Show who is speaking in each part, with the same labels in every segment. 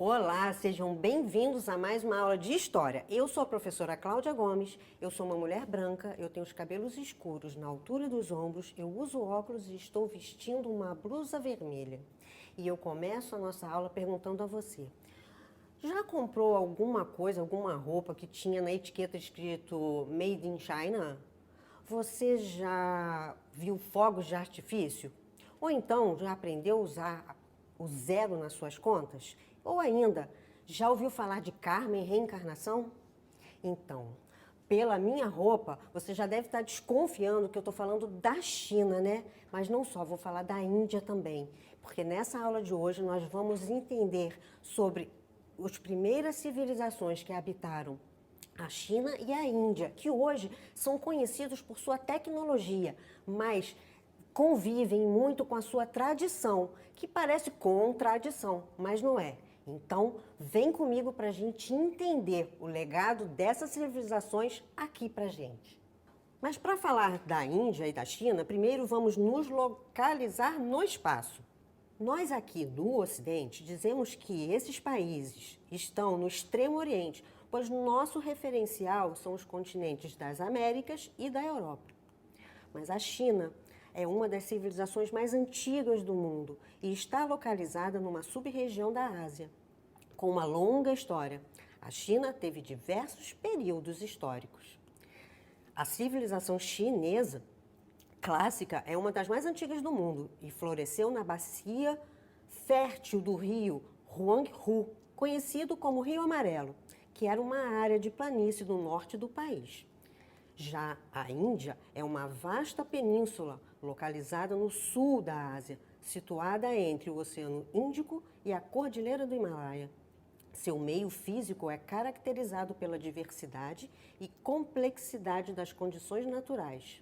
Speaker 1: Olá, sejam bem-vindos a mais uma aula de História. Eu sou a professora Cláudia Gomes, eu sou uma mulher branca, eu tenho os cabelos escuros na altura dos ombros, eu uso óculos e estou vestindo uma blusa vermelha. E eu começo a nossa aula perguntando a você: já comprou alguma coisa, alguma roupa que tinha na etiqueta escrito Made in China? Você já viu fogos de artifício? Ou então já aprendeu a usar o zero nas suas contas? Ou ainda, já ouviu falar de karma e reencarnação? Então, pela minha roupa, você já deve estar desconfiando que eu estou falando da China, né? Mas não só, vou falar da Índia também. Porque nessa aula de hoje nós vamos entender sobre as primeiras civilizações que habitaram a China e a Índia, que hoje são conhecidos por sua tecnologia, mas convivem muito com a sua tradição, que parece contradição, mas não é. Então, vem comigo para a gente entender o legado dessas civilizações aqui para a gente. Mas para falar da Índia e da China, primeiro vamos nos localizar no espaço. Nós aqui no Ocidente dizemos que esses países estão no Extremo Oriente, pois nosso referencial são os continentes das Américas e da Europa. Mas a China é uma das civilizações mais antigas do mundo e está localizada numa sub-região da Ásia, com uma longa história. A China teve diversos períodos históricos. A civilização chinesa clássica é uma das mais antigas do mundo e floresceu na bacia fértil do rio Huanghe, conhecido como Rio Amarelo, que era uma área de planície do norte do país. Já a Índia é uma vasta península localizada no sul da Ásia, situada entre o Oceano Índico e a Cordilheira do Himalaia. Seu meio físico é caracterizado pela diversidade e complexidade das condições naturais.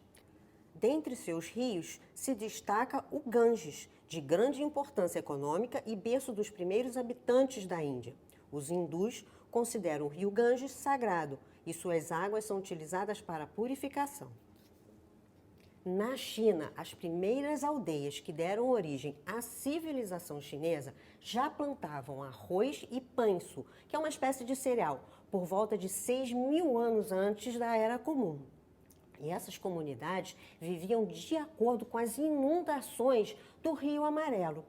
Speaker 1: Dentre seus rios se destaca o Ganges, de grande importância econômica e berço dos primeiros habitantes da Índia. Os hindus consideram o rio Ganges sagrado e suas águas são utilizadas para purificação. Na China, as primeiras aldeias que deram origem à civilização chinesa já plantavam arroz e panço, que é uma espécie de cereal, por volta de 6.000 anos antes da Era Comum. E essas comunidades viviam de acordo com as inundações do Rio Amarelo.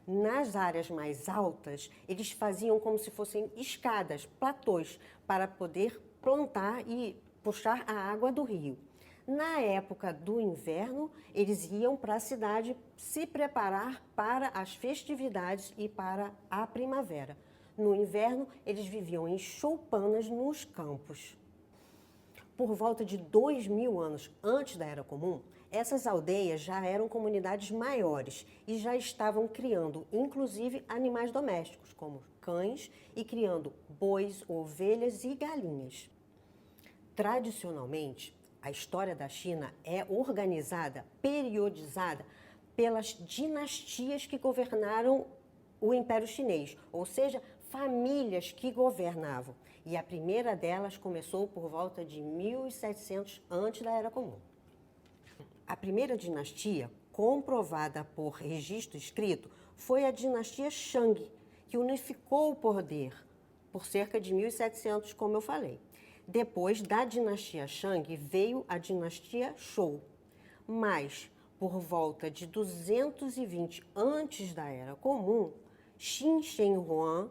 Speaker 1: Nas áreas mais altas, eles faziam como se fossem escadas, platôs, para poder plantar e puxar a água do rio. Na época do inverno, eles iam para a cidade se preparar para as festividades e para a primavera. No inverno, eles viviam em choupanas nos campos. Por volta de 2.000 anos antes da Era Comum, essas aldeias já eram comunidades maiores e já estavam criando, inclusive, animais domésticos, como cães, e criando bois, ovelhas e galinhas. Tradicionalmente, a história da China é organizada, periodizada pelas dinastias que governaram o Império Chinês, ou seja, famílias que governavam. E a primeira delas começou por volta de 1700 antes da Era Comum. A primeira dinastia, comprovada por registro escrito, foi a dinastia Shang, que unificou o poder por cerca de 1700, como eu falei. Depois da dinastia Shang veio a dinastia Zhou, mas por volta de 220 antes da Era Comum, Qin Shi Huang,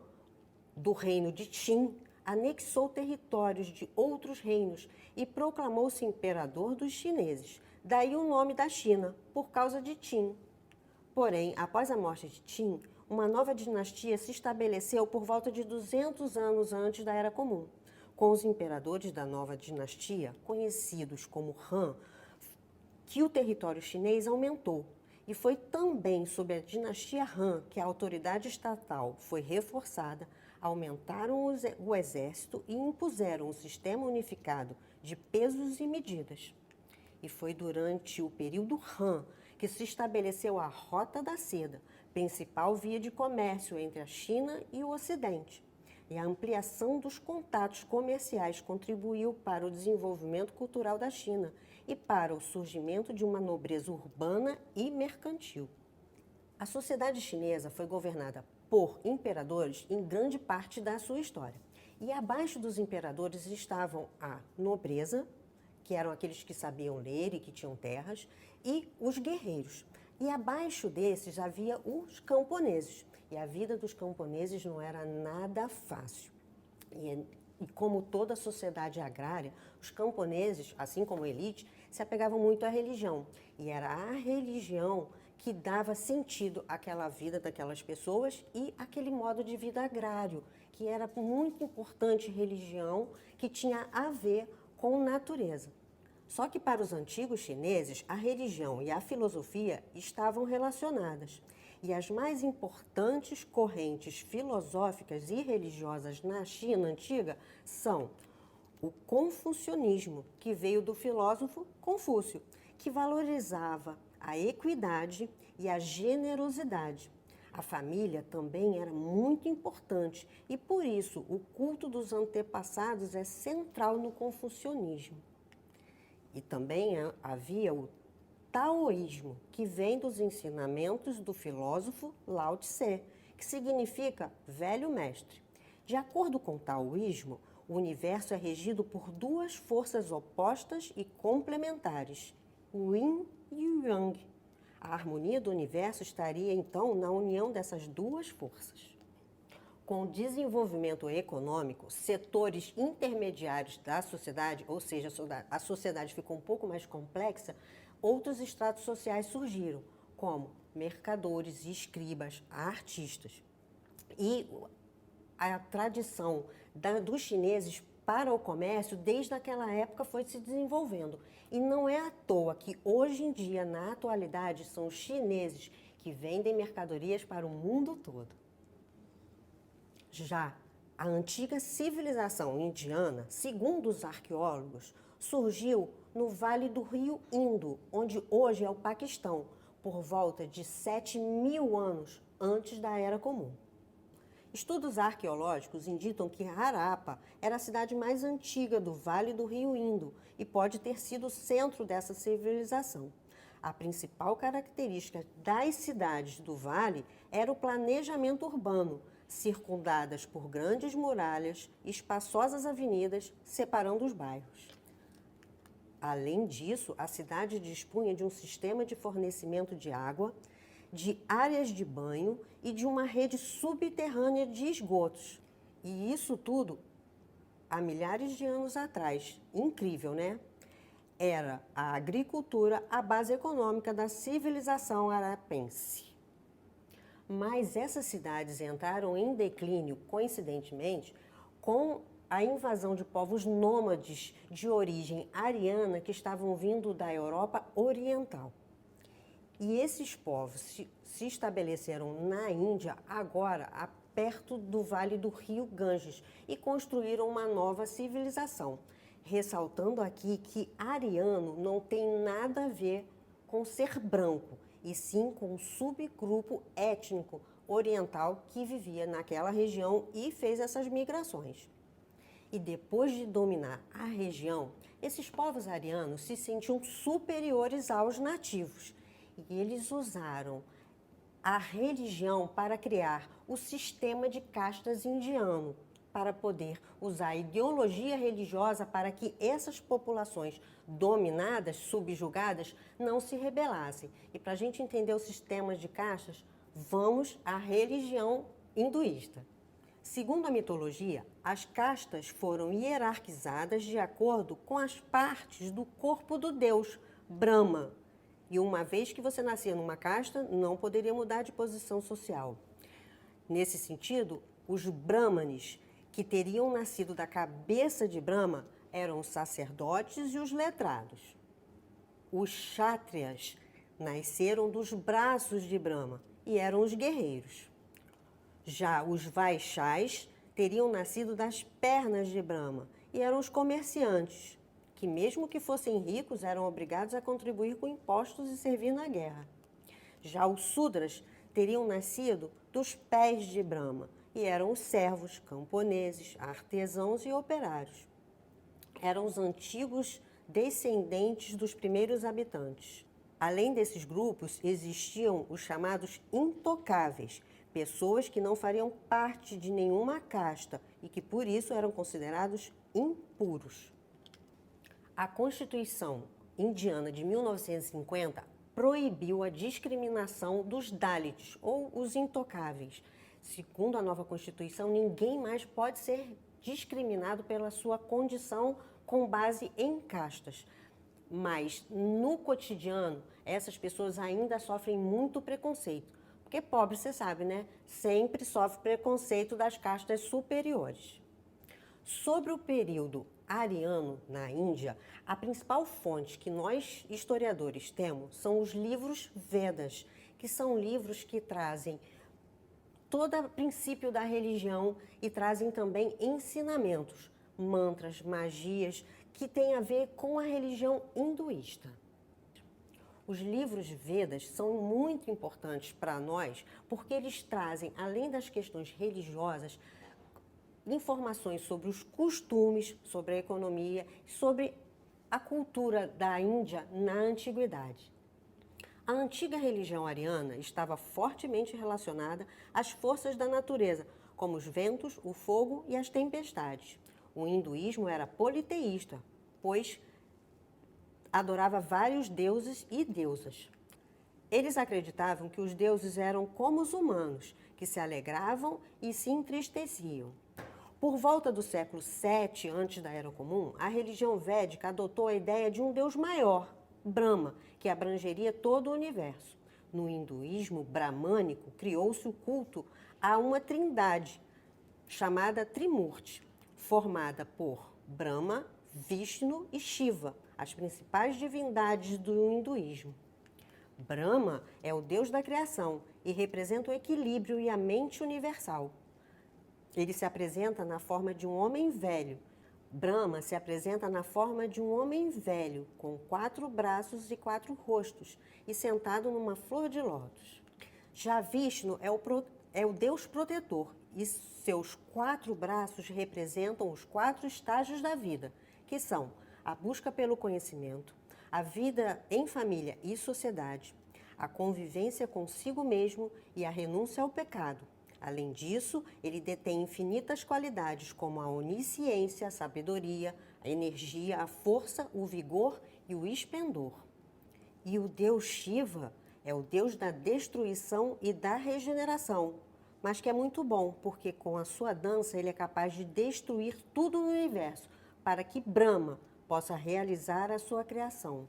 Speaker 1: do reino de Qin, anexou territórios de outros reinos e proclamou-se imperador dos chineses. Daí o nome da China, por causa de Qin. Porém, após a morte de Qin, uma nova dinastia se estabeleceu por volta de 200 anos antes da Era Comum, com os imperadores da nova dinastia, conhecidos como Han, que o território chinês aumentou. E foi também sob a dinastia Han que a autoridade estatal foi reforçada, aumentaram o exército e impuseram um sistema unificado de pesos e medidas. E foi durante o período Han que se estabeleceu a Rota da Seda, principal via de comércio entre a China e o Ocidente. E a ampliação dos contatos comerciais contribuiu para o desenvolvimento cultural da China e para o surgimento de uma nobreza urbana e mercantil. A sociedade chinesa foi governada por imperadores em grande parte da sua história. E abaixo dos imperadores estavam a nobreza, que eram aqueles que sabiam ler e que tinham terras, e os guerreiros. E abaixo desses havia os camponeses. E a vida dos camponeses não era nada fácil. E como toda sociedade agrária, os camponeses, assim como a elite, se apegavam muito à religião. E era a religião que dava sentido àquela vida daquelas pessoas e aquele modo de vida agrário, que era muito importante, religião, que tinha a ver com natureza. Só que para os antigos chineses, a religião e a filosofia estavam relacionadas. E as mais importantes correntes filosóficas e religiosas na China antiga são o confucionismo, que veio do filósofo Confúcio, que valorizava a equidade e a generosidade. A família também era muito importante e, por isso, o culto dos antepassados é central no confucionismo. E também havia o taoísmo, que vem dos ensinamentos do filósofo Lao Tse, que significa velho mestre. De acordo com o taoísmo, o universo é regido por duas forças opostas e complementares, o Yin e o Yang. A harmonia do universo estaria, então, na união dessas duas forças. Com o desenvolvimento econômico, setores intermediários da sociedade, ou seja, a sociedade ficou um pouco mais complexa, outros estratos sociais surgiram, como mercadores, escribas, artistas. E a tradição dos chineses para o comércio, desde aquela época, foi se desenvolvendo. E não é à toa que, hoje em dia, na atualidade, são os chineses que vendem mercadorias para o mundo todo. Já a antiga civilização indiana, segundo os arqueólogos, surgiu no Vale do Rio Indo, onde hoje é o Paquistão, por volta de 7.000 anos antes da Era Comum. Estudos arqueológicos indicam que Harappa era a cidade mais antiga do Vale do Rio Indo e pode ter sido o centro dessa civilização. A principal característica das cidades do vale era o planejamento urbano, circundadas por grandes muralhas e espaçosas avenidas separando os bairros. Além disso, a cidade dispunha de um sistema de fornecimento de água, de áreas de banho e de uma rede subterrânea de esgotos. E isso tudo há milhares de anos atrás. Incrível, né? Era a agricultura a base econômica da civilização harapense. Mas essas cidades entraram em declínio, coincidentemente, com a invasão de povos nômades de origem ariana que estavam vindo da Europa Oriental. E esses povos se estabeleceram na Índia, agora perto do Vale do Rio Ganges, e construíram uma nova civilização. Ressaltando aqui que ariano não tem nada a ver com ser branco, e sim com um subgrupo étnico oriental que vivia naquela região e fez essas migrações. E depois de dominar a região, esses povos arianos se sentiam superiores aos nativos. E eles usaram a religião para criar o sistema de castas indiano, para poder usar a ideologia religiosa para que essas populações dominadas, subjugadas, não se rebelassem. E para a gente entender o sistema de castas, vamos à religião hinduísta. Segundo a mitologia, as castas foram hierarquizadas de acordo com as partes do corpo do deus, Brahma. E uma vez que você nascia numa casta, não poderia mudar de posição social. Nesse sentido, os brahmanes, que teriam nascido da cabeça de Brahma, eram os sacerdotes e os letrados. Os kshatriyas nasceram dos braços de Brahma e eram os guerreiros. Já os vaixyas teriam nascido das pernas de Brahma e eram os comerciantes, que mesmo que fossem ricos, eram obrigados a contribuir com impostos e servir na guerra. Já os Sudras teriam nascido dos pés de Brahma e eram os servos, camponeses, artesãos e operários. Eram os antigos descendentes dos primeiros habitantes. Além desses grupos, existiam os chamados intocáveis, pessoas que não fariam parte de nenhuma casta e que por isso eram considerados impuros. A Constituição indiana de 1950 proibiu a discriminação dos Dalits, ou os intocáveis. Segundo a nova Constituição, ninguém mais pode ser discriminado pela sua condição com base em castas. Mas, no cotidiano, essas pessoas ainda sofrem muito preconceito. Porque pobre, você sabe, né? Sempre sofre preconceito das castas superiores. Sobre o período ariano na Índia, a principal fonte que nós historiadores temos são os livros Vedas, que são livros que trazem todo o princípio da religião e trazem também ensinamentos, mantras, magias, que têm a ver com a religião hinduísta. Os livros Vedas são muito importantes para nós porque eles trazem, além das questões religiosas, informações sobre os costumes, sobre a economia, sobre a cultura da Índia na antiguidade. A antiga religião ariana estava fortemente relacionada às forças da natureza, como os ventos, o fogo e as tempestades. O hinduísmo era politeísta, pois adorava vários deuses e deusas. Eles acreditavam que os deuses eram como os humanos, que se alegravam e se entristeciam. Por volta do século VII antes da Era Comum, a religião védica adotou a ideia de um deus maior, Brahma, que abrangeria todo o universo. No hinduísmo bramânico, criou-se o culto a uma trindade, chamada Trimurti, formada por Brahma, Vishnu e Shiva, as principais divindades do hinduísmo. Brahma é o deus da criação e representa o equilíbrio e a mente universal. Ele se apresenta na forma de um homem velho. Brahma se apresenta na forma de um homem velho, com 4 braços e 4 rostos, e sentado numa flor de lótus. Já Vishnu é o deus protetor, e seus 4 braços representam os 4 estágios da vida, que são a busca pelo conhecimento, a vida em família e sociedade, a convivência consigo mesmo e a renúncia ao pecado. Além disso, ele detém infinitas qualidades como a onisciência, a sabedoria, a energia, a força, o vigor e o esplendor. E o deus Shiva é o deus da destruição e da regeneração, mas que é muito bom, porque com a sua dança ele é capaz de destruir tudo no universo, para que Brahma possa realizar a sua criação.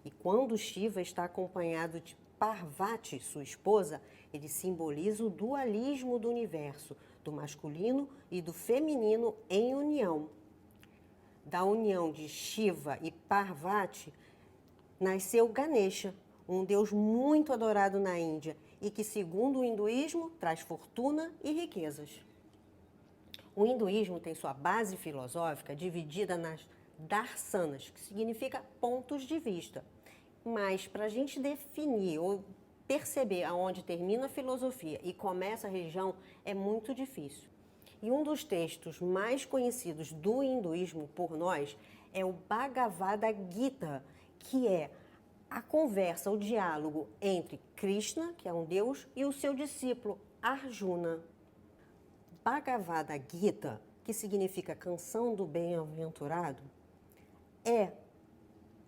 Speaker 1: E quando Shiva está acompanhado de Parvati, sua esposa, ele simboliza o dualismo do universo, do masculino e do feminino em união. Da união de Shiva e Parvati, nasceu Ganesha, um deus muito adorado na Índia e que, segundo o hinduísmo, traz fortuna e riquezas. O hinduísmo tem sua base filosófica dividida nas darsanas, que significa pontos de vista. Mas para a gente definir ou perceber aonde termina a filosofia e começa a religião é muito difícil. E um dos textos mais conhecidos do hinduísmo por nós é o Bhagavad Gita, que é a conversa, o diálogo entre Krishna, que é um deus, e o seu discípulo Arjuna. Bhagavad Gita, que significa canção do bem-aventurado, é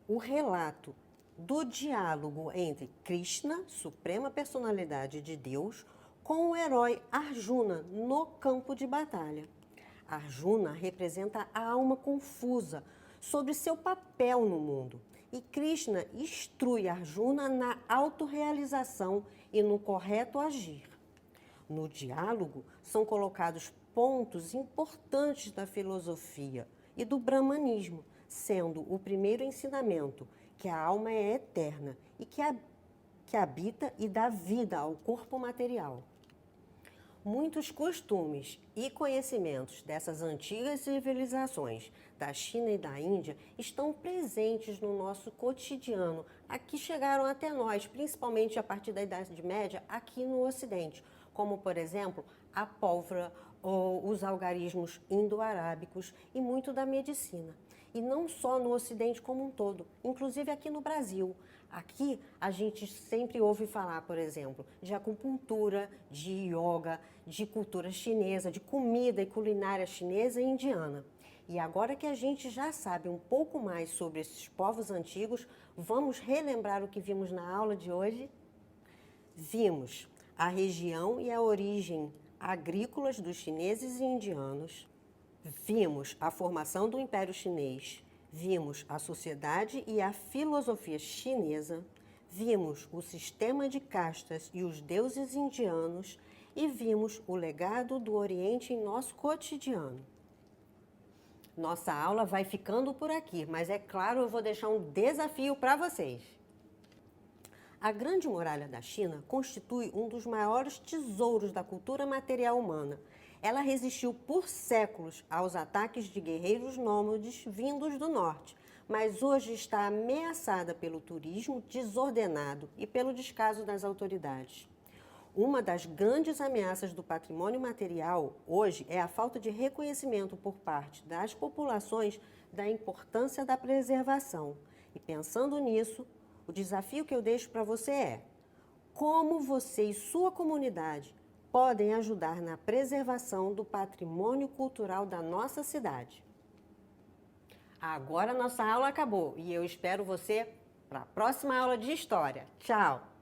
Speaker 1: o relato do diálogo entre Krishna, suprema personalidade de Deus, com o herói Arjuna no campo de batalha. Arjuna representa a alma confusa sobre seu papel no mundo e Krishna instrui Arjuna na autorrealização e no correto agir. No diálogo são colocados pontos importantes da filosofia e do brahmanismo, sendo o primeiro ensinamento que a alma é eterna e que habita e dá vida ao corpo material. Muitos costumes e conhecimentos dessas antigas civilizações da China e da Índia estão presentes no nosso cotidiano, aqui chegaram até nós, principalmente a partir da Idade Média, aqui no Ocidente, como, por exemplo, a pólvora ou os algarismos indo-arábicos e muito da medicina. E não só no Ocidente como um todo, inclusive aqui no Brasil. Aqui a gente sempre ouve falar, por exemplo, de acupuntura, de yoga, de cultura chinesa, de comida e culinária chinesa e indiana. E agora que a gente já sabe um pouco mais sobre esses povos antigos, vamos relembrar o que vimos na aula de hoje? Vimos a região e a origem agrícolas dos chineses e indianos. Vimos a formação do Império Chinês. Vimos a sociedade e a filosofia chinesa. Vimos o sistema de castas e os deuses indianos. E vimos o legado do Oriente em nosso cotidiano. Nossa aula vai ficando por aqui, mas é claro, eu vou deixar um desafio para vocês. A Grande Muralha da China constitui um dos maiores tesouros da cultura material humana. Ela resistiu por séculos aos ataques de guerreiros nômades vindos do norte, mas hoje está ameaçada pelo turismo desordenado e pelo descaso das autoridades. Uma das grandes ameaças do patrimônio material hoje é a falta de reconhecimento por parte das populações da importância da preservação. E pensando nisso, o desafio que eu deixo para você é: como você e sua comunidade podem ajudar na preservação do patrimônio cultural da nossa cidade? Agora nossa aula acabou e eu espero você para a próxima aula de História. Tchau!